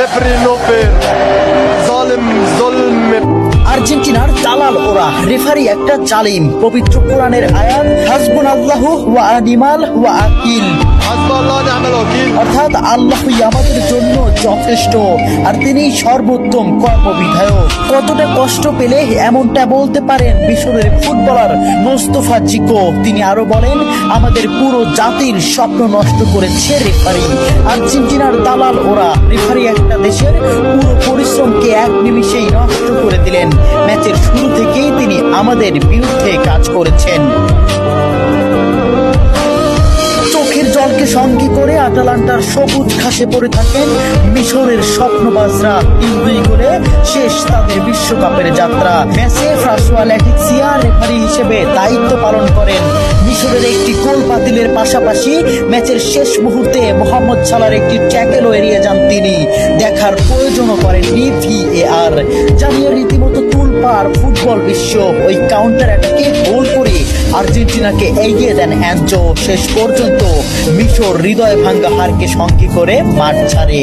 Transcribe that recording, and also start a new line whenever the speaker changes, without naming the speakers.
Referee no fair. Zalim zulm.
আর্জেন্টিনার দালাল ওরা, রেফারি একটা জালিম। পবিত্র কোরআনের আয়াত হাসবুনাল্লাহু ওয়া নিমাল ওয়াকিল,
حسب الله ونعم الوكيل.
অর্থাৎ আল্লাহই আমাদের জন্য যথেষ্ট আর তিনি সর্বোত্তম কর্মবিধায়ক। কতটা কষ্ট পেলে এমনটা বলতে পারেন মিশরের ফুটবলার মোস্তফা জিকো। তিনি আরো বলেন, আমাদের পুরো জাতির স্বপ্ন নষ্ট করেছে রেফারি। আর্জেন্টিনার দালাল ওরা, রেফারি একটা দেশের পুরো পরিশ্রমকে এক নিমিষেই নষ্ট করে দিলেন। ম্যাচের শুরু থেকেই তিনি আমাদের বিরুদ্ধে কাজ করেছেন। চোখের জলকে সঙ্গী করে আটালান্টার সবুজ ঘাসে পড়ে থাকেন মিশরের স্বপ্নবাজরা। 3-2 গোলে শেষ তাদের বিশ্বকাপের যাত্রা। ম্যাচে ফ্রাসোয়া ল্যাটিসিয়া রেফারি হিসেবে দায়িত্ব পালন করেন। মিশরের একটি গোল বাতিলের পাশাপাশি ম্যাচের শেষ মুহূর্তে মোহাম্মদ সালার একটি ট্যাকেলও এড়িয়ে যান তিনি। দেখার প্রয়োজনও করেননি VAR। জানিয়ে রীতিমতো তুলপাড় ফুটবল বিশ্ব। ওই কাউন্টার অ্যাটাকে গোল করে আর্জেন্টিনাকে এগিয়ে দেন অ্যানজো। শেষ পর্যন্ত মিশর হৃদয় ভাঙ্গা হারকে সঙ্গী করে মাঠ ছাড়ে।